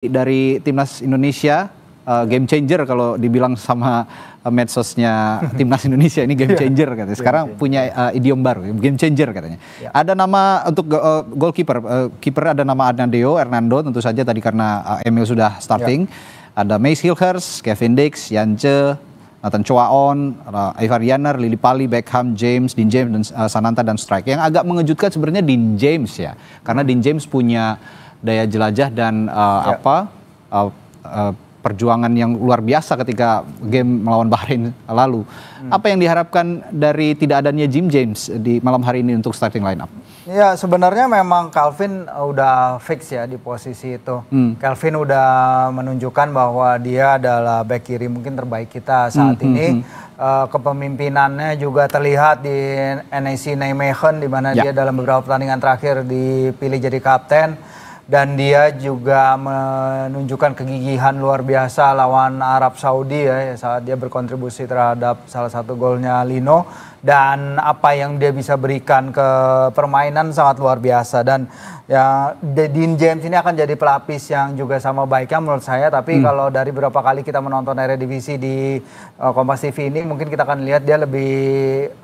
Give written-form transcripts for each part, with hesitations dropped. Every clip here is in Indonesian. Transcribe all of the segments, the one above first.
Dari timnas Indonesia, game changer kalau dibilang sama medsosnya timnas Indonesia, ini game changer katanya. Sekarang punya idiom baru, game changer katanya. Ada nama untuk goalkeeper, kiper ada nama Adnadeo Hernando tentu saja tadi karena Emil sudah starting. Ada Mace Hilgers, Kevin Dix, Yance, Nathan Choaon, Ivar Yanner, Lily Pali, Beckham, James, Dean James, dan Sananta dan Strike. Yang agak mengejutkan sebenarnya Dean James ya, karena Dean James punya daya jelajah dan perjuangan yang luar biasa ketika game melawan Bahrain lalu. Apa yang diharapkan dari tidak adanya Jim James di malam hari ini untuk starting lineup? Ya sebenarnya memang Calvin udah fix ya di posisi itu. Calvin udah menunjukkan bahwa dia adalah back kiri mungkin terbaik kita saat ini. Kepemimpinannya juga terlihat di NEC Nijmegen di mana dia dalam beberapa pertandingan terakhir dipilih jadi kapten. Dan dia juga menunjukkan kegigihan luar biasa lawan Arab Saudi ya saat dia berkontribusi terhadap salah satu golnya Lino. Dan apa yang dia bisa berikan ke permainan sangat luar biasa. Dan ya Dean James ini akan jadi pelapis yang juga sama baiknya menurut saya. Tapi kalau dari beberapa kali kita menonton Eredivisie di Kompas TV ini mungkin kita akan lihat dia lebih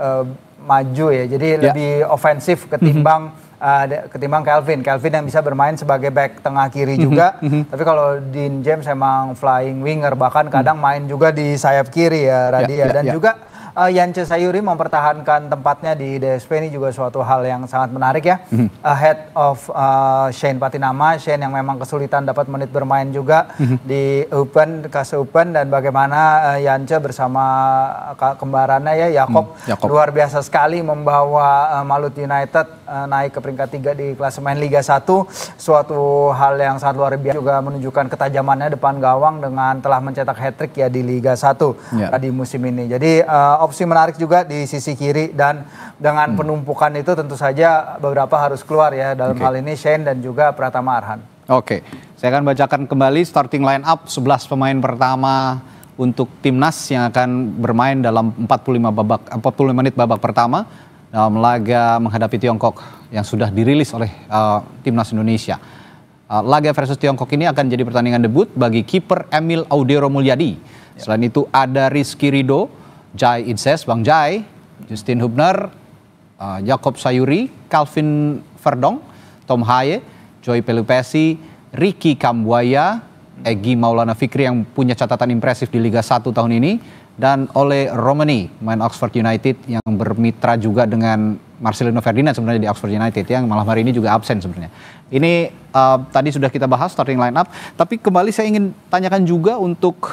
maju ya. Jadi lebih ofensif ketimbang Calvin yang bisa bermain sebagai back tengah kiri juga. Tapi kalau Dean James emang flying winger, bahkan kadang main juga di sayap kiri ya Radia. Dan juga Yance Sayuri mempertahankan tempatnya di DSP ini juga suatu hal yang sangat menarik ya. Ahead of Shane Patinama, Shane yang memang kesulitan dapat menit bermain juga di KS Open, dan bagaimana Yance bersama kembarannya ya Jakob luar biasa sekali membawa Malut United naik ke peringkat 3 di klasemen Liga 1. Suatu hal yang sangat luar biasa, juga menunjukkan ketajamannya depan gawang dengan telah mencetak hat-trick ya di Liga 1 di musim ini. Jadi opsi menarik juga di sisi kiri, dan dengan penumpukan itu tentu saja beberapa harus keluar ya dalam hal ini Shane dan juga Pratama Arhan. Oke, saya akan bacakan kembali starting line up 11 pemain pertama untuk timnas yang akan bermain dalam 45 menit babak pertama dalam laga menghadapi Tiongkok yang sudah dirilis oleh timnas Indonesia. Laga versus Tiongkok ini akan jadi pertandingan debut bagi kiper Emil Audero Mulyadi. Selain itu ada Rizky Ridho, Jai Idses, Bang Jai, Justin Hubner, Jakob Sayuri, Calvin Verdong, Tom Haye, Joy Pelupesi, Ricky Kambuaya, Egy Maulana Fikri yang punya catatan impresif di Liga 1 tahun ini, dan Ole Romani, main Oxford United yang bermitra juga dengan Marcelino Ferdinand sebenarnya di Oxford United, yang malam hari ini juga absen sebenarnya. Ini tadi sudah kita bahas starting line up, tapi kembali saya ingin tanyakan juga untuk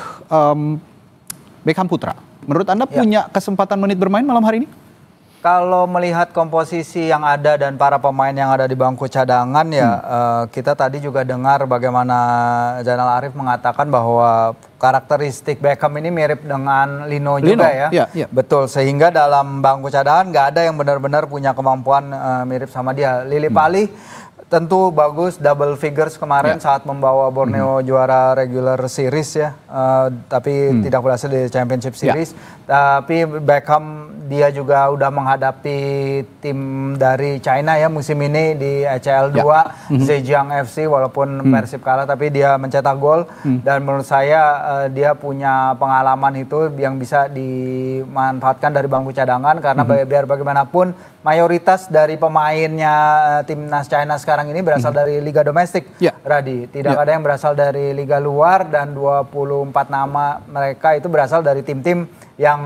Beckham Putra. Menurut Anda punya kesempatan menit bermain malam hari ini? Kalau melihat komposisi yang ada dan para pemain yang ada di bangku cadangan ya, kita tadi juga dengar bagaimana Zainal Arif mengatakan bahwa karakteristik Beckham ini mirip dengan Lino juga ya. Betul, sehingga dalam bangku cadangan nggak ada yang benar-benar punya kemampuan mirip sama dia. Lily Pali tentu bagus, double figures kemarin saat membawa Borneo juara regular series ya, tapi tidak berhasil di championship series. Tapi Beckham dia juga udah menghadapi tim dari China ya musim ini di ECL 2, Zhejiang FC, walaupun Persib kalah tapi dia mencetak gol. Dan menurut saya dia punya pengalaman itu yang bisa dimanfaatkan dari bangku cadangan, karena biar bagaimanapun mayoritas dari pemainnya timnas China sekarang ini berasal dari liga domestik, Radi. Tidak ada yang berasal dari liga luar, dan 24 nama mereka itu berasal dari tim-tim yang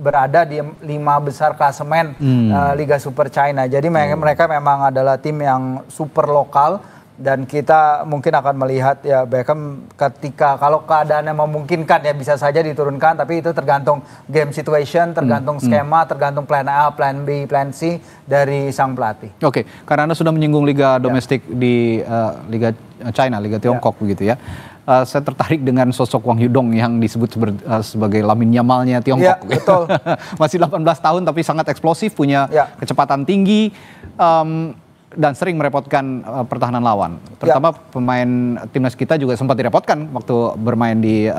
berada di 5 besar klasemen Liga Super China. Jadi mereka memang adalah tim yang super lokal, dan kita mungkin akan melihat ya Beckham ketika kalau keadaannya memungkinkan ya bisa saja diturunkan, tapi itu tergantung game situation, tergantung skema, tergantung plan A, plan B, plan C dari sang pelatih. Oke, karena Anda sudah menyinggung liga domestik di Liga China, Liga Tiongkok begitu ya. Saya tertarik dengan sosok Wang Yudong yang disebut sebagai Lamine Yamalnya Tiongkok. Betul. Masih 18 tahun tapi sangat eksplosif, punya kecepatan tinggi, dan sering merepotkan pertahanan lawan. Terutama pemain timnas kita juga sempat direpotkan waktu bermain di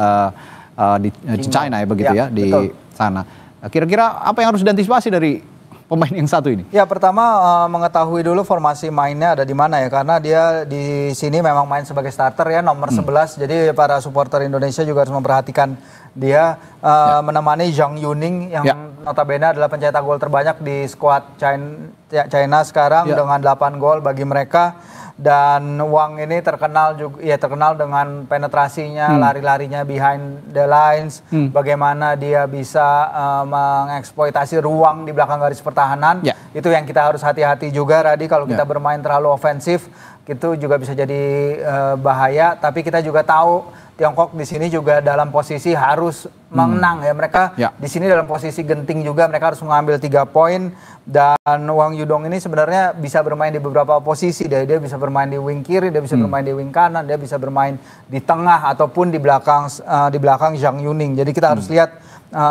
China ya begitu ya, di sana. Kira-kira apa yang harus diantisipasi dari pemain yang satu ini? Ya, pertama mengetahui dulu formasi mainnya ada di mana ya, karena dia di sini memang main sebagai starter ya, nomor 11. Jadi para supporter Indonesia juga harus memperhatikan dia menemani Zhang Yuning yang notabene adalah pencetak gol terbanyak di skuad China sekarang dengan 8 gol bagi mereka. Dan Wang ini terkenal juga terkenal dengan penetrasinya, lari-larinya behind the lines, bagaimana dia bisa mengeksploitasi ruang di belakang garis pertahanan. Itu yang kita harus hati-hati juga, Radi, kalau kita bermain terlalu ofensif itu juga bisa jadi bahaya. Tapi kita juga tahu Tiongkok di sini juga dalam posisi harus menang ya. Mereka di sini dalam posisi genting juga, mereka harus mengambil 3 poin. Dan Wang Yudong ini sebenarnya bisa bermain di beberapa posisi. Dia bisa bermain di wing kiri, dia bisa bermain di wing kanan, dia bisa bermain di tengah ataupun di belakang Zhang Yuning. Jadi kita harus lihat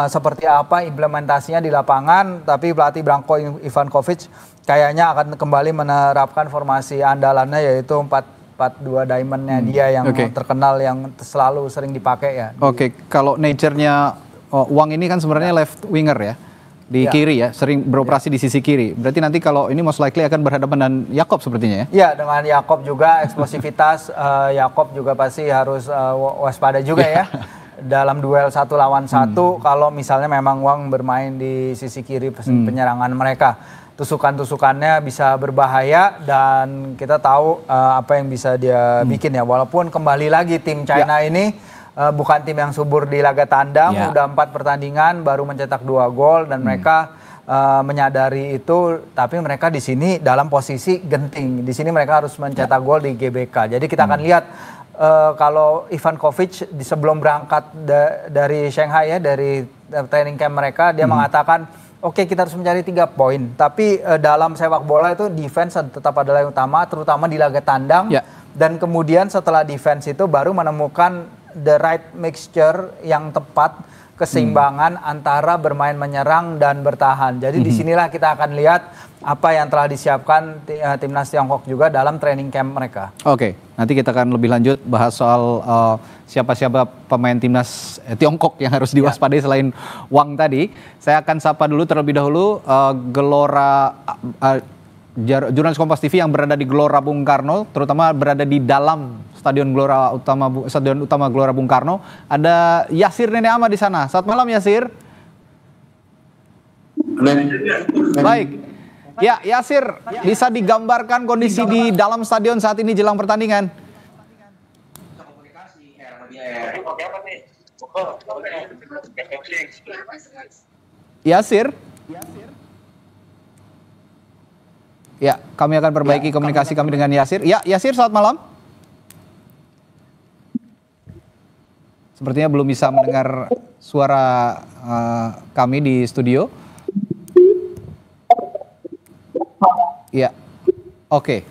seperti apa implementasinya di lapangan. Tapi pelatih Branko Ivankovic kayaknya akan kembali menerapkan formasi andalannya, yaitu 4-4-2 diamondnya dia yang terkenal, yang selalu sering dipakai ya. Kalau nature-nya Wang ini kan sebenarnya left winger ya, di kiri ya, sering beroperasi di sisi kiri. Berarti nanti kalau ini most likely akan berhadapan dengan Yakob sepertinya ya? Iya, dengan Yakob juga eksplosivitas. Yakob juga pasti harus waspada juga ya. Dalam duel 1 lawan 1, kalau misalnya memang Wang bermain di sisi kiri penyerangan mereka. Tusukan-tusukannya bisa berbahaya dan kita tahu apa yang bisa dia bikin ya. Walaupun kembali lagi tim China ini bukan tim yang subur di laga tandang, udah 4 pertandingan baru mencetak 2 gol dan mereka menyadari itu, tapi mereka di sini dalam posisi genting. Di sini mereka harus mencetak gol di GBK. Jadi kita akan lihat kalau Ivankovic sebelum berangkat dari Shanghai ya, dari training camp mereka, dia mengatakan oke, kita harus mencari 3 poin. Tapi dalam sepak bola itu defense tetap adalah yang utama, terutama di laga tandang. Dan kemudian setelah defense itu baru menemukan the right mixture yang tepat, keseimbangan antara bermain menyerang dan bertahan. Jadi disinilah kita akan lihat apa yang telah disiapkan timnas Tiongkok juga dalam training camp mereka. Nanti kita akan lebih lanjut bahas soal siapa-siapa pemain timnas Tiongkok yang harus diwaspadai selain Wang tadi. Saya akan sapa dulu terlebih dahulu Gelora jurnalis Kompas TV yang berada di Gelora Bung Karno, terutama berada di dalam Stadion Utama Gelora Bung Karno. Ada Yasir Nenek Ama di sana. Selamat malam Yasir. Baik. Ya, Yasir, bisa digambarkan kondisi di dalam stadion saat ini jelang pertandingan? Yasir? Ya, kami akan perbaiki komunikasi kami dengan Yasir. Ya, Yasir, selamat malam. Sepertinya belum bisa mendengar suara kami di studio. Ya, oke.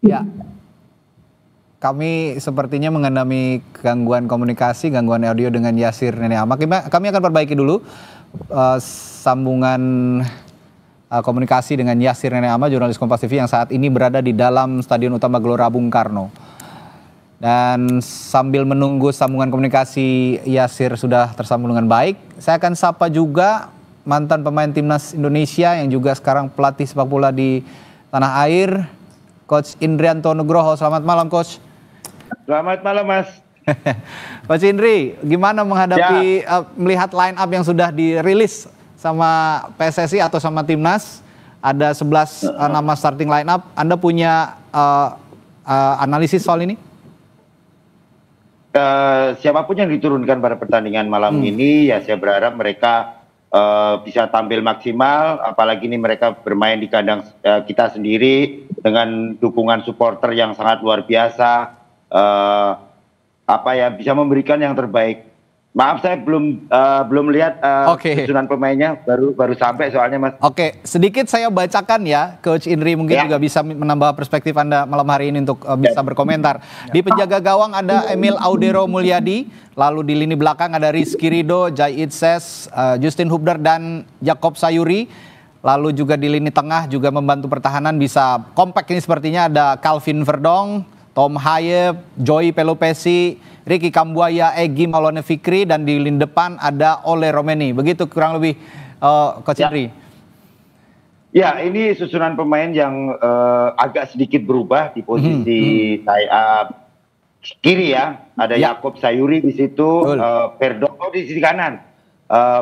Ya, kami sepertinya mengalami gangguan komunikasi, gangguan audio dengan Yasir Nenek Ama. Kami akan perbaiki dulu sambungan komunikasi dengan Yasir Nenek Ama, jurnalis Kompas TV yang saat ini berada di dalam Stadion Utama Gelora Bung Karno. Dan sambil menunggu sambungan komunikasi Yasir sudah tersambung dengan baik, saya akan sapa juga mantan pemain timnas Indonesia yang juga sekarang pelatih sepak bola di tanah air, Coach Indrianto Nugroho. Selamat malam, Coach. Selamat malam, Mas. Coach Indri, gimana menghadapi melihat line up yang sudah dirilis sama PSSI atau sama timnas? Ada 11 nama starting line up. Anda punya analisis soal ini? Siapapun yang diturunkan pada pertandingan malam ini, ya saya berharap mereka bisa tampil maksimal. Apalagi ini mereka bermain di kandang kita sendiri dengan dukungan supporter yang sangat luar biasa. Bisa memberikan yang terbaik. Maaf, saya belum lihat susunan pemainnya, baru sampai soalnya, Mas. Sedikit saya bacakan ya, Coach Indri mungkin juga bisa menambah perspektif Anda malam hari ini untuk bisa berkomentar. Di penjaga gawang ada Emil Audero Mulyadi, lalu di lini belakang ada Rizky Ridho, Jai Itses, Justin Hubner dan Jakob Sayuri. Lalu juga di lini tengah juga membantu pertahanan bisa kompak ini sepertinya ada Calvin Verdong, Tom Haye, Joey Pelupesi, Ricky Kambuaya, Egy Maulana Fikri, dan di lini depan ada Ole Romeni. Begitu kurang lebih Coach Indri. Ya, ini susunan pemain yang agak sedikit berubah di posisi kiri ya. Ada Yakob Sayuri di situ, Verdong di sisi kanan.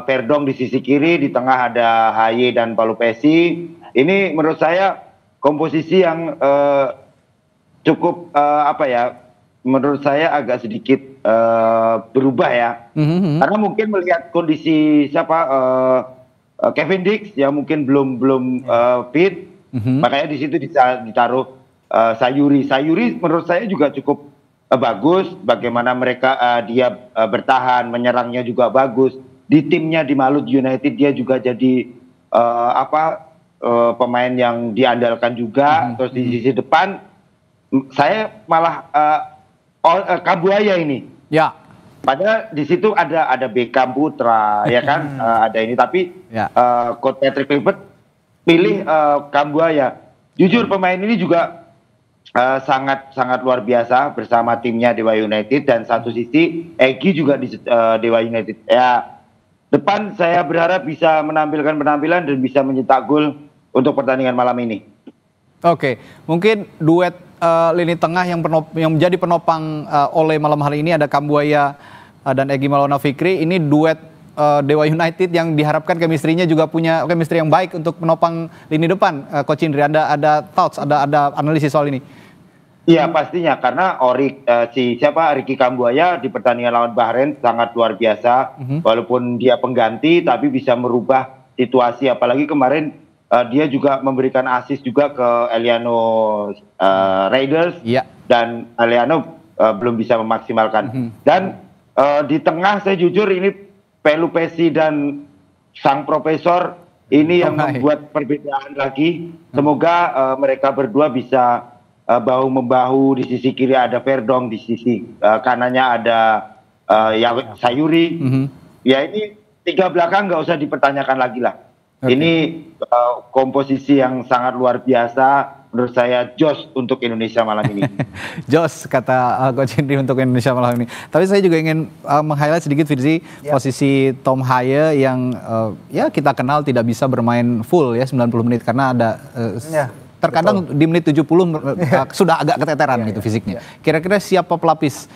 Verdong di sisi kiri, di tengah ada Haye dan Pelupesi. Ini menurut saya komposisi yang cukup menurut saya agak sedikit berubah ya. Karena mungkin melihat kondisi Kevin Dix yang mungkin belum fit, makanya di situ ditaruh Sayuri. Sayuri menurut saya juga cukup bagus. Bagaimana dia bertahan, menyerangnya juga bagus. Di timnya di Malut United dia juga jadi pemain yang diandalkan juga. Terus di sisi depan saya malah Kambuaya ini. Ya. Padahal di situ ada Beckham Putra ya kan, ada ini, tapi Coach Patrick Kluivert pilih Kambuaya. Jujur pemain ini juga sangat luar biasa bersama timnya Dewa United, dan satu sisi Egy juga di Dewa United. Ya, depan saya berharap bisa menampilkan penampilan dan bisa mencetak gol untuk pertandingan malam ini. Oke, mungkin duet lini tengah yang menjadi penopang oleh malam hari ini ada Kambuaya dan Egy Maulana Fikri. Ini duet Dewa United yang diharapkan chemistry-nya juga punya chemistry yang baik untuk menopang lini depan. Coach Indri, ada thoughts, ada analisis soal ini? Iya pastinya, karena Ricky Kambuaya di pertandingan lawan Bahrain sangat luar biasa. Walaupun dia pengganti tapi bisa merubah situasi, apalagi kemarin dia juga memberikan assist juga ke Eliano Raiders, dan Eliano belum bisa memaksimalkan. Dan di tengah saya jujur ini Pelupesi dan sang profesor ini yang membuat perbedaan lagi. Semoga mereka berdua bisa bahu-membahu. Di sisi kiri ada Verdong, di sisi kanannya ada Sayuri. Ya ini tiga belakang nggak usah dipertanyakan lagi lah. Ini komposisi yang sangat luar biasa. Menurut saya jos untuk Indonesia malam ini. Jos kata Coach Indri untuk Indonesia malam ini. Tapi saya juga ingin meng-highlight sedikit Firzi, posisi Tom Haye yang kita kenal tidak bisa bermain full ya 90 menit karena ada terkadang di menit 70 sudah agak keteteran gitu fisiknya. Kira-kira siapa pelapis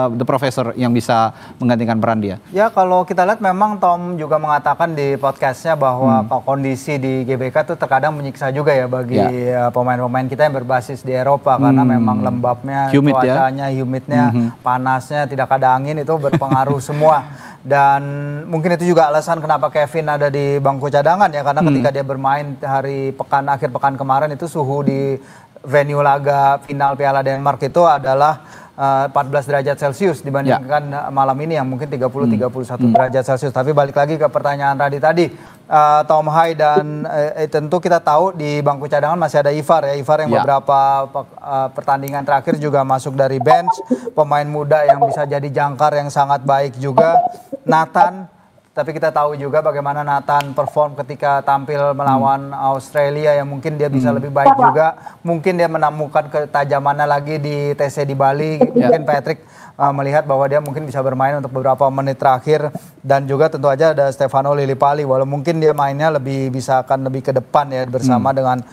The Professor yang bisa menggantikan peran dia? Ya kalau kita lihat memang Tom juga mengatakan di podcastnya bahwa kondisi di GBK tuh terkadang menyiksa juga ya bagi pemain-pemain kita yang berbasis di Eropa, karena memang lembabnya, cuacanya, humidnya, panasnya, tidak ada angin, itu berpengaruh semua. Dan mungkin itu juga alasan kenapa Kevin ada di bangku cadangan ya, karena ketika dia bermain akhir pekan kemarin itu suhu di venue laga final Piala Denmark itu adalah 14 derajat Celcius dibandingkan malam ini yang mungkin 30-31 derajat Celcius. Tapi balik lagi ke pertanyaan Radi tadi, Tom Haye dan tentu kita tahu di bangku cadangan masih ada Ivar ya. Ivar yang beberapa pertandingan terakhir juga masuk dari bench, pemain muda yang bisa jadi jangkar yang sangat baik juga. Nathan, tapi kita tahu juga bagaimana Nathan perform ketika tampil melawan Australia, yang mungkin dia bisa lebih baik juga. Mungkin dia menemukan ketajamannya lagi di TC di Bali. Mungkin Patrick melihat bahwa dia mungkin bisa bermain untuk beberapa menit terakhir. Dan juga tentu aja ada Stefano Lillipali, walau mungkin dia mainnya akan lebih ke depan ya bersama dengan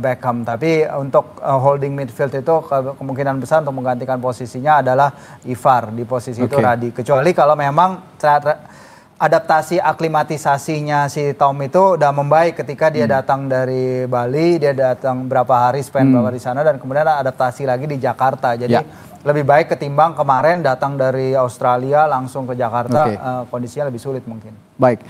Beckham. Tapi untuk holding midfield itu kemungkinan besar untuk menggantikan posisinya adalah Ivar di posisi itu, Radi. Kecuali kalau memang adaptasi aklimatisasinya si Tom itu udah membaik ketika dia datang dari Bali, dia datang berapa hari spend berapa di sana, dan kemudian adaptasi lagi di Jakarta. Jadi lebih baik ketimbang kemarin datang dari Australia langsung ke Jakarta, kondisinya lebih sulit mungkin. Baik.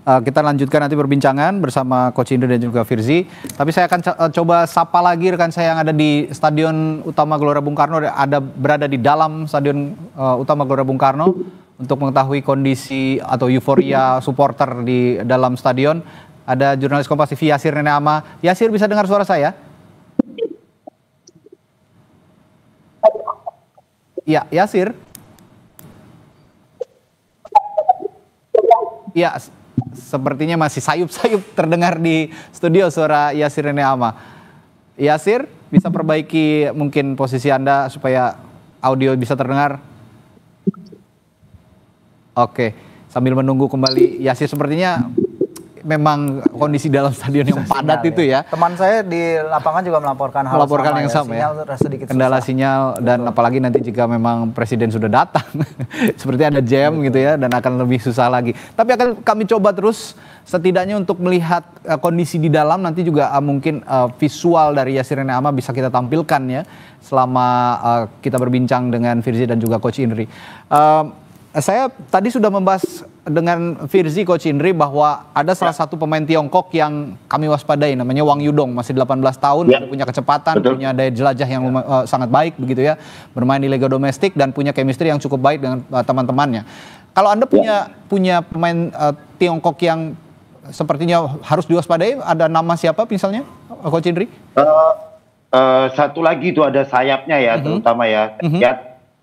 Kita lanjutkan nanti perbincangan bersama Coach Indri dan juga Firzi. Tapi saya akan coba sapa lagi rekan saya yang ada di Stadion Utama Gelora Bung Karno, berada di dalam Stadion Utama Gelora Bung Karno untuk mengetahui kondisi atau euforia supporter di dalam stadion. Ada jurnalis Kompas TV Yasir Neneama. Yasir, bisa dengar suara saya? Ya, Yasir. Ya, sepertinya masih sayup-sayup terdengar di studio suara Yasir Neama. Yasir, bisa perbaiki mungkin posisi Anda supaya audio bisa terdengar? Oke, sambil menunggu kembali Yasir, sepertinya memang kondisi dalam stadion yang padat itu ya. Teman saya di lapangan juga melaporkan hal yang sama ya. Kendala susah. sinyal dan apalagi nanti jika memang presiden sudah datang, seperti ada jam gitu ya, dan akan lebih susah lagi. Tapi akan kami coba terus setidaknya untuk melihat kondisi di dalam, nanti juga mungkin visual dari Yasir Neama bisa kita tampilkan ya selama kita berbincang dengan Firzi dan juga Coach Indri. Saya tadi sudah membahas dengan Firzi, Coach Indri, bahwa ada salah satu pemain Tiongkok yang kami waspadai, namanya Wang Yudong, masih 18 tahun, punya kecepatan, punya daya jelajah yang sangat baik begitu ya, bermain di liga domestik dan punya chemistry yang cukup baik dengan teman-temannya. Kalau Anda punya pemain Tiongkok yang sepertinya harus diwaspadai, ada nama siapa misalnya, Coach Indri? Satu lagi itu ada sayapnya ya, terutama ya.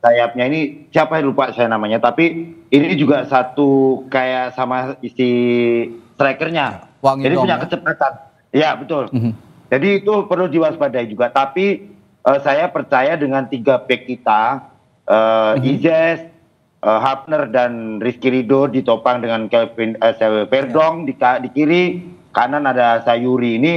Sayapnya ini siapa, lupa saya namanya, tapi ini juga satu kayak sama isi strikernya. Jadi punya kecepatan. Ya betul. Jadi itu perlu diwaspadai juga. Tapi saya percaya dengan 3 back kita, Izes, Hafner dan Rizky Ridho ditopang dengan Kelvin Verdong di kiri, kanan ada Sayuri. Ini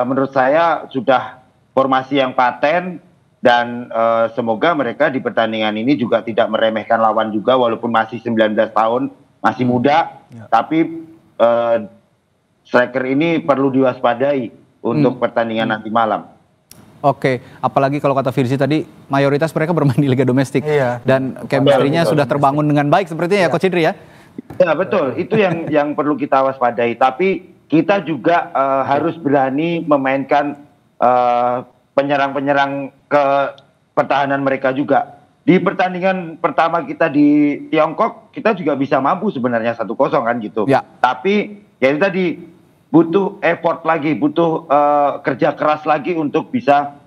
menurut saya sudah formasi yang paten. Dan semoga mereka di pertandingan ini juga tidak meremehkan lawan juga, walaupun masih 19 tahun, masih muda, tapi striker ini perlu diwaspadai untuk pertandingan nanti malam. Oke, apalagi kalau kata Firzi tadi, mayoritas mereka bermain di liga domestik, dan chemistry-nya sudah terbangun dengan baik sepertinya ya, Coach Indri ya? Ya betul, itu yang perlu kita waspadai, tapi kita juga harus berani memainkan penyerang-penyerang ke pertahanan mereka juga. Di pertandingan pertama kita di Tiongkok, kita juga bisa mampu sebenarnya 1-0 kan gitu. Tapi ya itu tadi, butuh effort lagi, butuh kerja keras lagi untuk bisa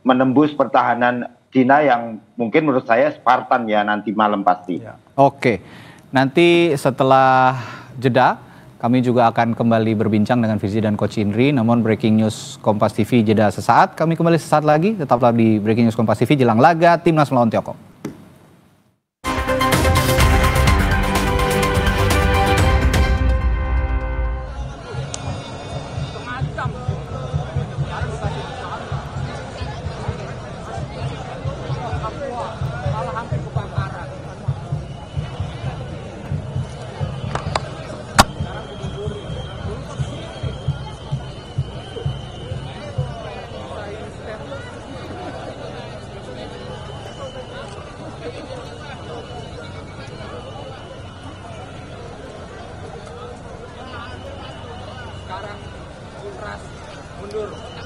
menembus pertahanan Cina yang mungkin menurut saya Spartan ya nanti malam pasti. Oke, nanti setelah jeda, kami juga akan kembali berbincang dengan Firzi dan Coach Indri. Namun breaking news Kompas TV jeda sesaat. Kami kembali sesaat lagi. Tetaplah di breaking news Kompas TV jelang laga Timnas melawan Tiongkok. Sekarang Ultras mundur.